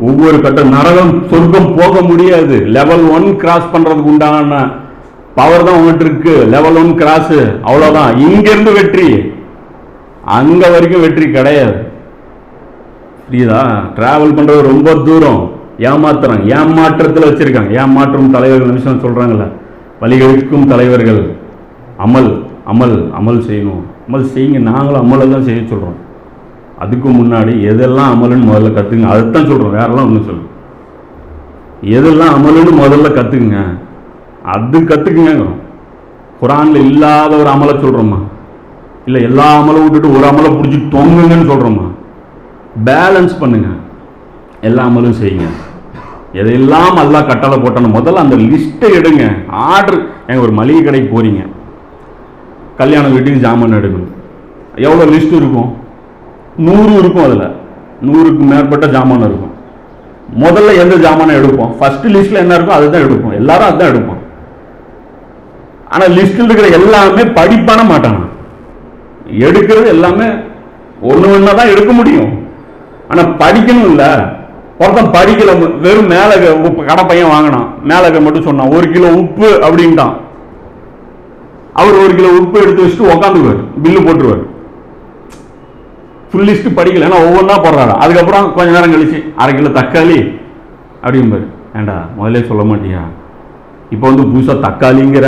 ஒவ்வொரு கட்ட நரகம் சொர்க்கம் போக முடியாது. லெவல் 1 கிராஸ் பண்றதுக்கு உண்டான பவர் தான் உங்ககிட்ட இருக்கு. லெவல் 1 கிராஸ், அவ்வளவுதான். இங்கிருந்து வெற்றி, அங்க வரைக்கும் வெற்றி கிடையாது. புரியுதா? டிராவல் பண்றது ரொம்ப தூரம். ஏமாத்துறாங்க, ஏமாற்றத்தில் வச்சிருக்காங்க. ஏமாற்றும் தலைவர்கள் நிமிஷம் சொல்றாங்கல்ல, வழிகளுக்கும் தலைவர்கள் அமல் அமல் அமல் செய்யணும். அமல் செய்யுங்க, நாங்களும் அமலை தான் செய்ய சொல்றோம். அதுக்கு முன்னாடி எதெல்லாம் அமலுன்னு முதல்ல கத்துங்க, அதுதான் சொல்றோம், வேறெல்லாம் ஒன்றும் சொல்லுங்க. எதெல்லாம் அமலுன்னு முதல்ல கத்துக்குங்க, அது கத்துக்குங்க. குரான்ல இல்லாத ஒரு அமலை சொல்றோமா? இல்லை எல்லா அமலும் விட்டுட்டு ஒரு அமலை பிடிச்சி தொங்குங்கன்னு சொல்றோமா? பேலன்ஸ் பண்ணுங்க, எல்லா அமலும் செய்யுங்க. எதெல்லாம் அல்லாஹ் கட்டளை போட்டணும் முதல்ல அந்த லிஸ்ட்டை எடுங்க. ஆர்டர், எங்க ஒரு மளிகை கடைக்கு போறீங்க, கல்யாண வீட்டுக்கு ஜாமான் எடுக்கணும். எவ்வளோ லிஸ்ட் இருக்கும்? 100 இருக்கும். அதில் 100க்கு மேற்பட்ட ஜாமான் இருக்கும். முதல்ல எந்த ஜாமானை எடுப்போம்? ஃபர்ஸ்ட் லிஸ்ட்ல என்ன இருக்கும் அதுதான் எடுப்போம். எல்லாரும் அதுதான் எடுப்போம். ஆனால் லிஸ்டில் இருக்கிற எல்லாமே படிப்பான மாட்டாங்க. எடுக்கிறது எல்லாமே ஒன்று ஒன்றா தான் எடுக்க முடியும். ஆனால் படிக்கணும் இல்லை. ஒருத்தன் படிக்கல, வெறும் மேலக உப்பு கடை பையன் வாங்கினான், மேலக மட்டும் சொன்னான் 1 கிலோ உப்பு அப்படின்ட்டான். அவர் 1 கிலோ உப்பு எடுத்து வச்சுட்டு உக்காந்துக்குவார், பில்லு போட்டுருவார். ஃபுல் லிஸ்ட் படிக்கல, ஏன்னா ஒவ்வொன்றா போடுறாரு. அதுக்கப்புறம் கொஞ்ச நேரம் கழிச்சு 1/2 கிலோ தக்காளி அப்படிம்பாரு. ஏண்டா முதலே சொல்ல மாட்டியா, இப்போ வந்து புதுசாக தக்காளிங்கிற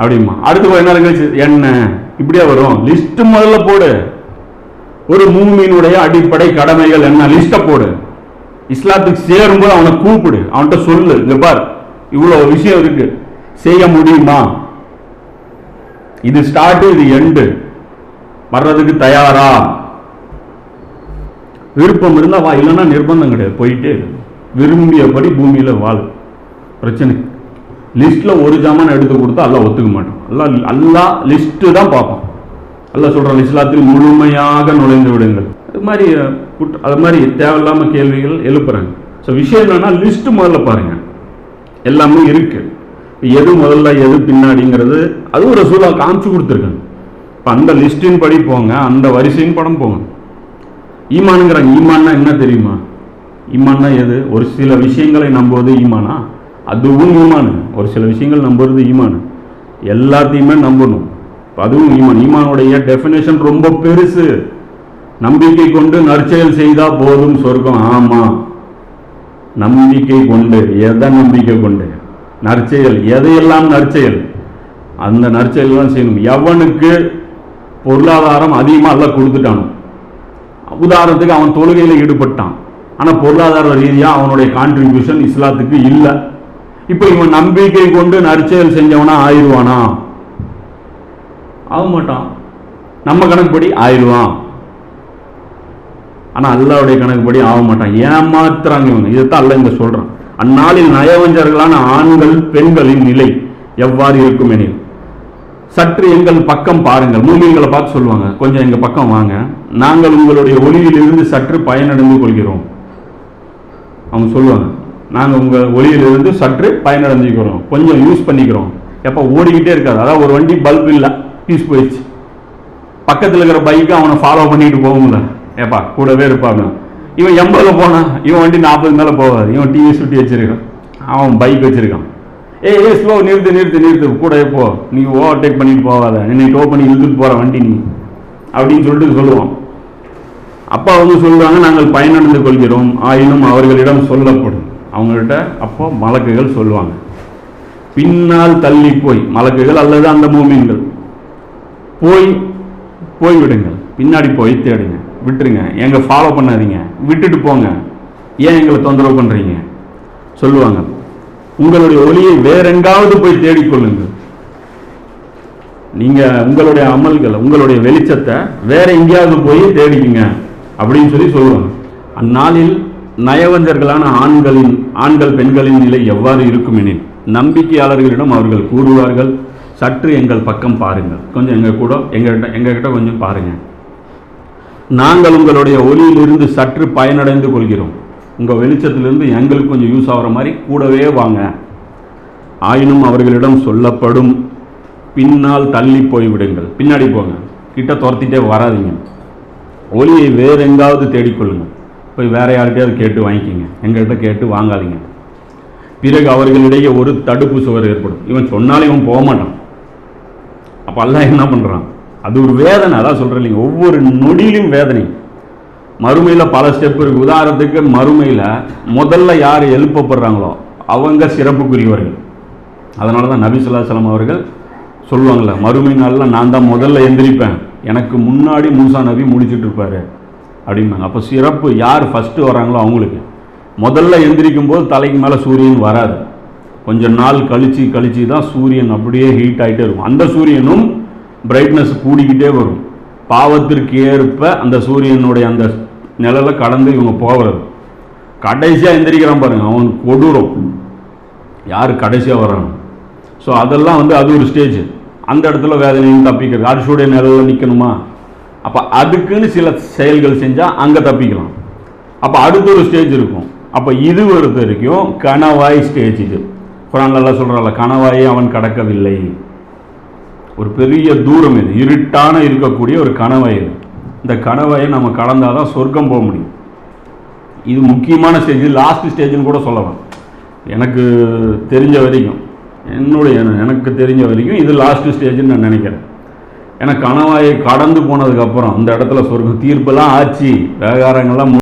அப்படிமா. அடுத்து கொஞ்ச நேரம் கழிச்சு எண்ணெய், இப்படியா வரும். லிஸ்ட் முதல்ல போடு. ஒரு மூமினுடைய அடிப்படை கடமைகள் என்ன, லிஸ்ட்டை போடு. இஸ்லாத்துக்கு சேரும்போது அவனை கூப்பிடு, அவன்கிட்ட சொல்லு, இங்க பார் இவ்வளோ விஷயம் இருக்கு, செய்ய முடியுமா? இது ஸ்டார்ட், இது எண்டு, வர்றதுக்கு தயாரா? விருப்பம் இருந்தா வா, இல்லைன்னா நிர்பந்தம் கிடையாது, போயிட்டு விரும்பியபடி பூமியில வாழ். பிரச்சனை லிஸ்ட்ல ஒரு ஜாமான் எடுத்து கொடுத்தா அல்லாஹ் ஒத்துக்க மாட்டோம். அல்லாஹ் லிஸ்ட் தான் பார்ப்போம். அல்லாஹ் சொல்றான், இஸ்லாத்தில் முழுமையாக நுழைந்து விடுங்கள். அது மாதிரி தேவையில்லாம கேள்விகள் எழுப்புறாங்க. ஸோ விஷயம் என்னன்னா, லிஸ்ட் முதல்ல பாருங்க, எல்லாமே இருக்கு. எது முதல்ல எது பின்னாடிங்கிறது அது ஒரு ரசூலா காமிச்சு கொடுத்துருக்காங்க. இப்போ அந்த லிஸ்டின் படி போங்க, அந்த வரிசையின் படம் போங்க. ஈமானுங்கிறாங்க. ஈமான்னா என்ன தெரியுமா? ஈமான்னா எது? ஒரு சில விஷயங்களை நம்புவது ஈமானா? அதுவும் ஈமானு. ஒரு சில விஷயங்கள் நம்புறது ஈமானு. எல்லாத்தையுமே நம்பணும், அதுவும் ஈமான். ஈமானுடைய டெஃபினேஷன் ரொம்ப பெருசு. நம்பிக்கை கொண்டு நற்செயல் செய்தா போதும் சொர்க்கம். ஆமா, நம்பிக்கை கொண்டு. எதை நம்பிக்கை கொண்டு? நற்செயல். எதையெல்லாம் நற்செயல்? அந்த நற்செயல் தான் செய்யணும். எவனுக்கு பொருளாதாரம் அதிகமாக எல்லாம் கொடுத்துட்டானோ, உதாரணத்துக்கு அவன் தொழுகையில் ஈடுபட்டான், ஆனால் பொருளாதார ரீதியாக அவனுடைய கான்ட்ரிபியூஷன் இஸ்லாத்துக்கு இல்லை. இப்போ இவன் நம்பிக்கை கொண்டு நற்செயல் செஞ்சவனா ஆயிடுவானா? ஆக மாட்டான். நம்ம கணக்குப்படி ஆயிடுவான், ஆனால் அல்லாவுடைய கணக்குப்படி ஆக மாட்டான். ஏமாத்துறாங்க இவங்க. இதைத்தான் அல்ல இங்க சொல்றான். அந்நாளில் நயவஞ்சர்களான ஆண்கள் பெண்களின் நிலை எவ்வாறு இருக்கும் எனில் சற்று எங்கள் பக்கம் பாருங்கள். மூமின்களை பார்த்து சொல்லுவாங்க, கொஞ்சம் எங்க பக்கம் வாங்க, நாங்கள் உங்களுடைய ஒளியிலிருந்து சற்று பயனடைந்து கொள்கிறோம். அவங்க சொல்லுவாங்க, நாங்கள் உங்க ஒளியிலிருந்து சற்று பயனடைஞ்சுக்கிறோம், கொஞ்சம் யூஸ் பண்ணிக்கிறோம். எப்போ ஓடிக்கிட்டே இருக்காது. அதாவது ஒரு வண்டி பல்ப் இல்லை, பீஸ் போயிடுச்சு, பக்கத்தில் இருக்கிற பைக்கை அவனை ஃபாலோ பண்ணிட்டு போகும்ல, ஏப்பா கூடவே இருப்பாங்க. இவன் 80ல் போனான், இவன் வண்டி 40 மேலே போகாது. இவன் டிவிஎஸ் சுட்டி வச்சிருக்கான், அவன் பைக் வச்சிருக்கான். ஏய் ஸ்லோ, நிறுத்து நிறுத்து நிறுத்து, கூட போ, நீ ஓவர்டேக் பண்ணிட்டு போகாத, என்னை டோ பண்ணி இழுத்துட்டு போற வண்டி நீ அப்படின்னு சொல்லிட்டு சொல்லுவான். அப்பா வந்து சொல்லுவாங்க, நாங்கள் பயனடைந்து கொள்கிறோம், ஆயினும் அவர்களிடம் சொல்லப்படும். அவங்கள்ட்ட அப்போ மலக்குகள் சொல்லுவாங்க, பின்னால் தள்ளி போய், மலக்குகள் அல்லது அந்த மூமின்கள் போய் விடுங்கள், பின்னாடி போய் தேடுங்க, விட்டுருங்க, எங்க ஃபாலோ பண்ணாதீங்க, விட்டுட்டு போங்க, ஏன் எங்களை தொந்தரவு பண்றீங்க சொல்லுவாங்க. உங்களுடைய ஒளியை வேற எங்காவது போய் தேடிக்கொள்ளுங்கள். நீங்க உங்களுடைய அமல்களை, உங்களுடைய வெளிச்சத்தை வேற எங்கேயாவது போய் தேடிக்குங்க அப்படின்னு சொல்லுவாங்க. அந்நாளில் நயவஞ்சர்களான ஆண்கள் பெண்களின் நிலை எவ்வாறு இருக்கும் எனில் நம்பிக்கையாளர்களிடம் அவர்கள் கூறுவார்கள், சற்று எங்கள் பக்கம் பாருங்கள், கொஞ்சம் எங்ககிட்ட கொஞ்சம் பாருங்க, நாங்கள் உங்களுடைய ஒளியிலிருந்து சற்று பயனடைந்து கொள்கிறோம், உங்க வெளிச்சத்திலிருந்து எங்களுக்கு கொஞ்சம் யூஸ் ஆகிற மாதிரி கூடவே வாங்க. ஆயினும் அவர்களிடம் சொல்லப்படும், பின்னால் தள்ளி போய்விடுங்கள், பின்னாடி போங்க, கிட்ட துரத்திட்டே வராதிங்க, ஒளியை வேற எங்காவது தேடிக்கொள்ளுங்கள், போய் வேற யார்கிட்டயாவது கேட்டு வாங்கிக்கிங்க, எங்கள்கிட்ட கேட்டு வாங்காதீங்க. பிறகு அவர்களிடையே ஒரு தடுப்பு சுவர் ஏற்படும். இவன் சொன்னாலும் இவன் போக மாட்டான். அப்போ அல்லாஹ் என்ன பண்ணுறான்? அது ஒரு வேதனை. அதான் சொல்கிறேன் இல்லைங்க, ஒவ்வொரு நொடியிலும் வேதனை. மறுமையில் பல ஸ்டெப் இருக்குது. உதாரணத்துக்கு மறுமையில் முதல்ல யார் எழுப்பப்படுறாங்களோ அவங்க சிறப்புக்குரியவர்கள். அதனால தான் நபி ஸல்லல்லாஹு அலைஹி வஸல்லம் அவர்கள் சொல்லுவாங்கள்ல, மறுமை நாளில் நான் தான் முதல்ல எந்திரிப்பேன், எனக்கு முன்னாடி மூசா நபி முடிச்சுட்டு இருப்பார் அப்படிம்பாங்க. அப்போ சிறப்பு யார் ஃபஸ்ட்டு வராங்களோ அவங்களுக்கு. முதல்ல எந்திரிக்கும் போது தலைக்கு மேலே சூரியன் வராது. கொஞ்சம் நாள் கழிச்சு தான் சூரியன் அப்படியே ஹீட் ஆகிட்டே இருக்கும். அந்த சூரியனும் பிரைட்னஸ் கூடிக்கிட்டே வரும். பாவத்திற்கு ஏற்ப அந்த சூரியனுடைய அந்த நிழலை கடந்து இவங்க போகிறது. கடைசியாக எந்திரிக்கிறான் பாருங்க, அவன் கொடூரம். யார் கடைசியாக வரானோ. ஸோ அதெல்லாம் அது ஒரு ஸ்டேஜ். அந்த இடத்துல வேதனையும் தப்பிக்கிறது. அரசுடைய நிழலில் நிற்கணுமா, அப்போ அதுக்குன்னு சில செயல்கள் செஞ்சால் அங்கே தப்பிக்கலாம். அப்போ அடுத்த ஒரு ஸ்டேஜ் இருக்கும். அப்போ இது பொறுத்த வரைக்கும் கணவாய் ஸ்டேஜ். இது குர்ஆன்ல சொல்கிறாங்க, கணவாயை அவன் கடக்கவில்லை. ஒரு பெரிய தூரம், இது இருட்டான இருக்கக்கூடிய ஒரு கணவாய். இது இந்த கணவாயை நம்ம கடந்தால் தான் சொர்க்கம் போக முடியும். இது முக்கியமான ஸ்டேஜ், லாஸ்ட் ஸ்டேஜ்னு கூட சொல்லலாம். எனக்கு தெரிஞ்ச வரைக்கும் எனக்கு தெரிஞ்ச வரைக்கும் இது லாஸ்ட் ஸ்டேஜ்னு நான் நினைக்கிறேன். ஏன்னா கணவாயை கடந்து போனதுக்கப்புறம் அந்த இடத்துல சொர்க்கம் தீர்ப்பெல்லாம் ஆச்சு, விவகாரங்கள்லாம்